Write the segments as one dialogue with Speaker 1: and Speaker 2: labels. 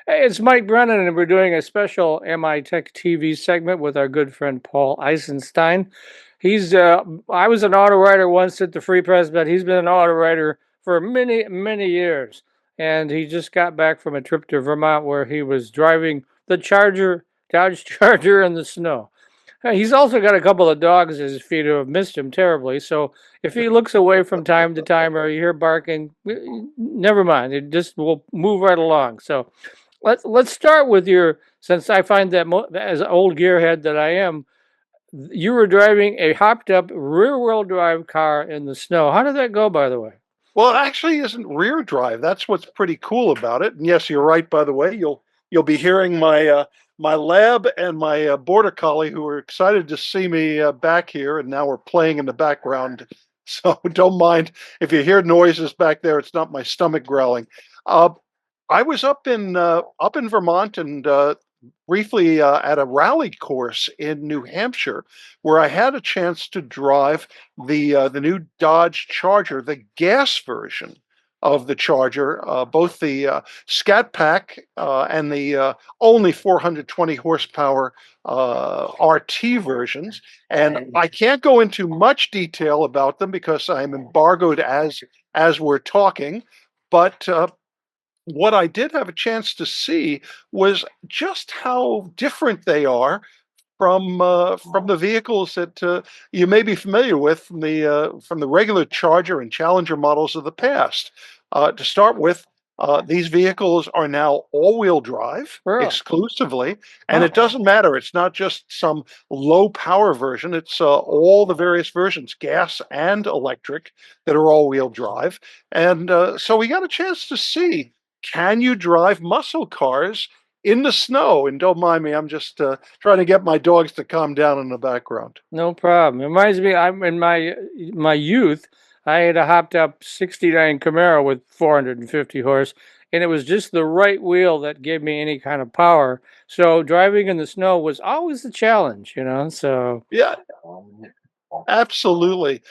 Speaker 1: Hey, it's Mike Brennan, and we're doing a special MI Tech TV segment with our good friend Paul Eisenstein. I was an auto writer once at the Free Press, but he's been an auto writer for many, many years. And he just got back from a trip to Vermont where he was driving the Dodge Charger in the snow. He's also got a couple of dogs at his feet who have missed him terribly. So if he looks away from time to time or you hear barking, never mind. It just will move right along. So let's start with your. Since I find that as an old gearhead that I am, you were driving a hopped up rear wheel drive car in the snow. How did that go, by the way?
Speaker 2: Well, it actually isn't rear drive. That's what's pretty cool about it. And yes, you're right. By the way, you'll be hearing my lab and my border collie who are excited to see me back here, and now we're playing in the background. So don't mind if you hear noises back there. It's not my stomach growling. Uh, I was up in Vermont and briefly at a rally course in New Hampshire, where I had a chance to drive the new Dodge Charger, the gas version of the Charger, both the Scat Pack and the only 420 horsepower RT versions. And I can't go into much detail about them because I'm embargoed as we're talking, but what I did have a chance to see was just how different they are from the vehicles that you may be familiar with from the regular Charger and Challenger models of the past. To start with, these vehicles are now all-wheel drive
Speaker 1: Really?
Speaker 2: exclusively, and it
Speaker 1: Oh,
Speaker 2: doesn't matter. It's not just some low-power version. It's all the various versions, gas and electric, that are all-wheel drive. And so we got a chance to see, can you drive muscle cars in the snow? And don't mind me, I'm just trying to get my dogs to calm down in the background.
Speaker 1: no problem. It reminds me, I'm in my youth. I had a hopped up '69 Camaro with 450 horse, and it was just the right wheel that gave me any kind of power. So driving in the snow was always a challenge, you know. So
Speaker 2: Yeah, absolutely.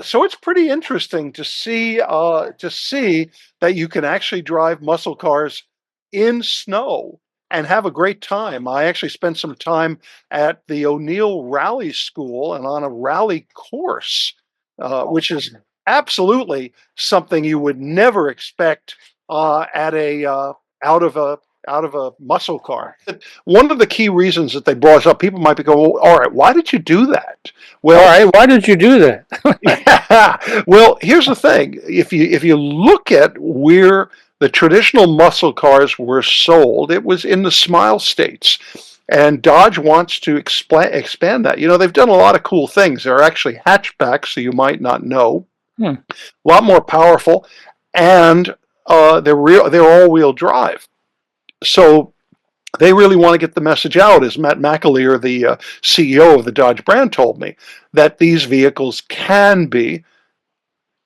Speaker 2: So it's pretty interesting to see that you can actually drive muscle cars in snow and have a great time. I actually spent some time at the O'Neill Rally School and on a rally course, which is absolutely something you would never expect at a out of a out of a muscle car. One of the key reasons that they brought up, people might be going, well, all right, why did you do that?
Speaker 1: all
Speaker 2: Well,
Speaker 1: right, why did you do that?
Speaker 2: yeah. Well, here's the thing. If you look at where the traditional muscle cars were sold, it was in the Smile States. And Dodge wants to expand that. You know, they've done a lot of cool things. They're actually hatchbacks, so you might not know.
Speaker 1: Hmm.
Speaker 2: A lot more powerful, and they're all-wheel drive. So they really want to get the message out, as Matt McAleer, the CEO of the Dodge brand, told me, that these vehicles can be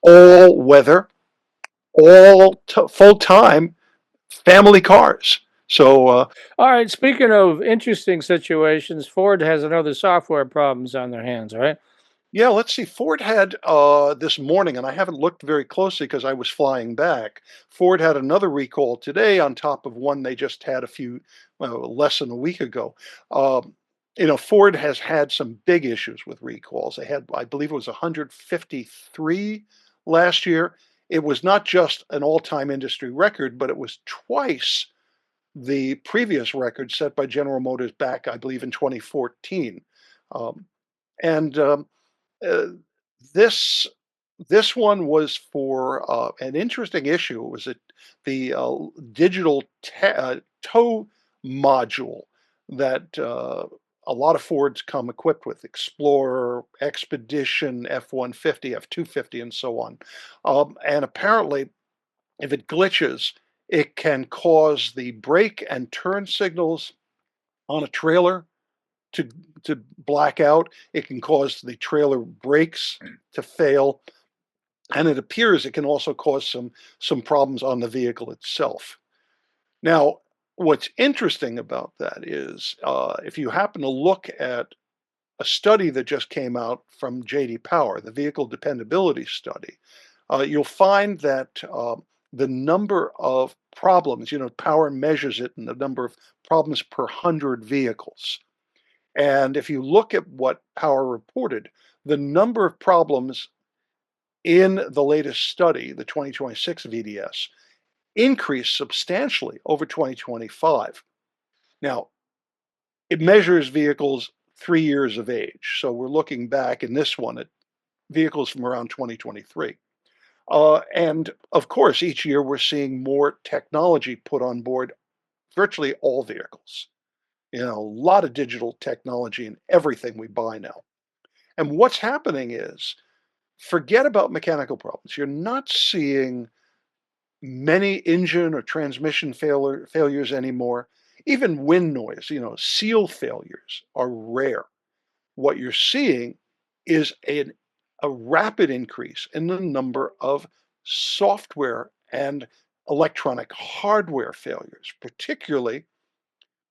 Speaker 2: all weather, full time family cars. So,
Speaker 1: All right. Speaking of interesting situations, Ford has another software problems on their hands. All right.
Speaker 2: yeah, let's see. Ford had this morning, and I haven't looked very closely because I was flying back. Ford had another recall today on top of one they just had less than a week ago. Um, Ford has had some big issues with recalls. They had, I believe it was 153 last year. It was not just an all-time industry record, but it was twice the previous record set by General Motors back, I believe, in 2014. Um, and uh, this this one was for an interesting issue. It was the digital tow module that a lot of Fords come equipped with: Explorer, Expedition, F-150, F-250, and so on. And apparently, if it glitches, it can cause the brake and turn signals on a trailer to to black out. It can cause the trailer brakes to fail, and it appears it can also cause some problems on the vehicle itself. Now, what's interesting about that is if you happen to look at a study that just came out from JD Power, the Vehicle Dependability Study, you'll find that the number of problems, power measures it in the number of problems per 100 vehicles. And if you look at what Power reported, the number of problems in the latest study, the 2026 VDS, increased substantially over 2025. Now, it measures vehicles 3 years of age. So we're looking back in this one at vehicles from around 2023. And of course, each year we're seeing more technology put on board virtually all vehicles. A lot of digital technology in everything we buy now. And what's happening is, forget about mechanical problems. You're not seeing many engine or transmission failures anymore. Even wind noise, seal failures are rare. What you're seeing is a rapid increase in the number of software and electronic hardware failures, particularly,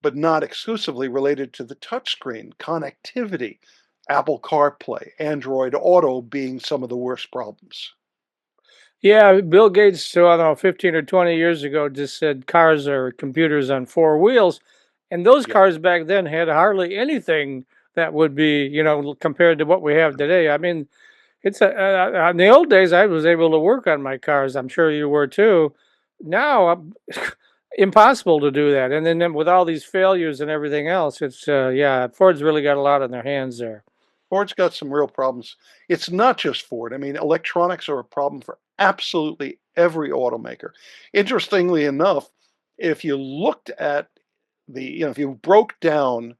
Speaker 2: but not exclusively, related to the touchscreen, connectivity, Apple CarPlay, Android Auto being some of the worst problems.
Speaker 1: Yeah, Bill Gates, so I don't know, 15 or 20 years ago, just said cars are computers on four wheels. And those
Speaker 2: Yeah.
Speaker 1: cars back then had hardly anything that would be, compared to what we have today. I mean, in the old days, I was able to work on my cars. I'm sure you were too. Now, impossible to do that. And then with all these failures and everything else, yeah, Ford's really got a lot on their hands there.
Speaker 2: Ford's got some real problems. It's not just Ford. I mean, electronics are a problem for absolutely every automaker. Interestingly enough, if you looked at if you broke down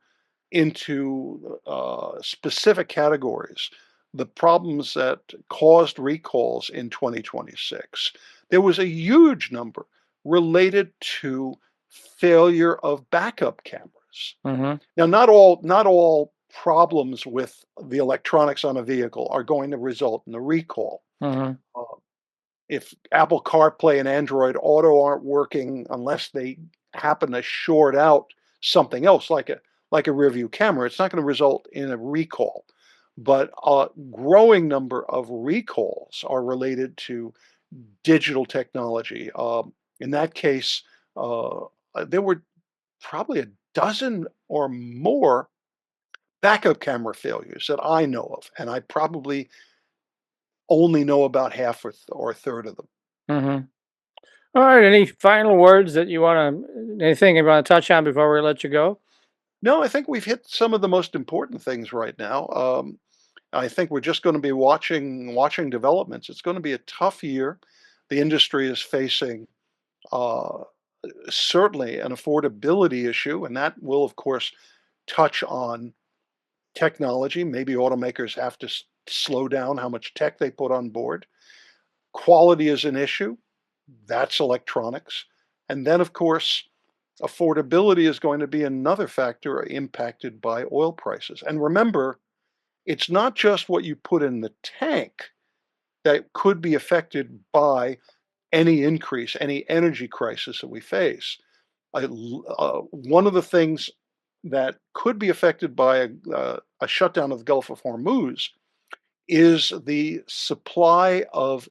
Speaker 2: into specific categories, the problems that caused recalls in 2026, there was a huge number related to failure of backup cameras.
Speaker 1: Mm-hmm.
Speaker 2: Now, not all problems with the electronics on a vehicle are going to result in a recall.
Speaker 1: Mm-hmm.
Speaker 2: Uh, if Apple CarPlay and Android Auto aren't working unless they happen to short out something else, like a rear view camera, it's not going to result in a recall. But a growing number of recalls are related to digital technology. In that case, there were probably a dozen or more backup camera failures that I know of, and I probably only know about half or a third of them.
Speaker 1: Mm-hmm. All right. Any final words that you anything you want to touch on before we let you go?
Speaker 2: No, I think we've hit some of the most important things right now. I think we're just going to be watching developments. It's going to be a tough year. The industry is facing uh, certainly an affordability issue, and that will, of course, touch on technology. Maybe automakers have to slow down how much tech they put on board. Quality is an issue. That's electronics. And then, of course, affordability is going to be another factor impacted by oil prices. And remember, it's not just what you put in the tank that could be affected by any increase, any energy crisis that we face. One of the things that could be affected by a shutdown of the Gulf of Hormuz is the supply of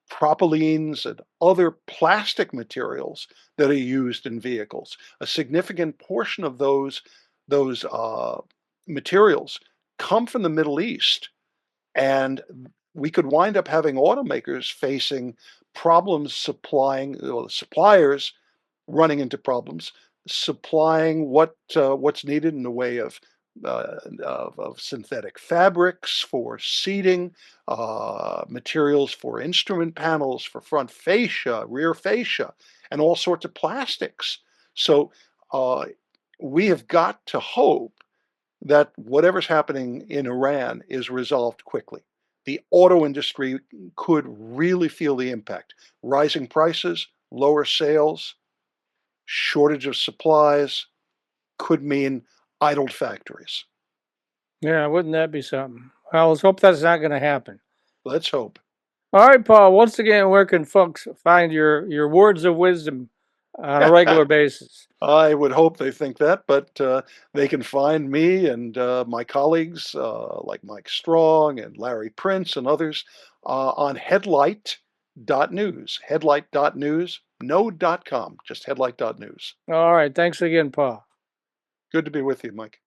Speaker 2: propylenes and other plastic materials that are used in vehicles. A significant portion of those materials come from the Middle East, and we could wind up having automakers facing problems supplying, well, suppliers running into problems supplying what's needed in the way of synthetic fabrics for seating, materials for instrument panels, for front fascia, rear fascia, and all sorts of plastics. So uh, we have got to hope that whatever's happening in Iran is resolved quickly. The auto industry could really feel the impact. Rising prices, lower sales, shortage of supplies could mean idled factories.
Speaker 1: Yeah, wouldn't that be something? Well, let's hope that's not going to happen.
Speaker 2: Let's hope.
Speaker 1: All right, Paul. Once again, where can folks find your words of wisdom on a regular basis?
Speaker 2: I would hope they think that, but they can find me and my colleagues like Mike Strong and Larry Prince and others on Headlight. headlight.news. Headlight.news, no .com, just headlight.news.
Speaker 1: All right. Thanks again, Paul.
Speaker 2: Good to be with you, Mike.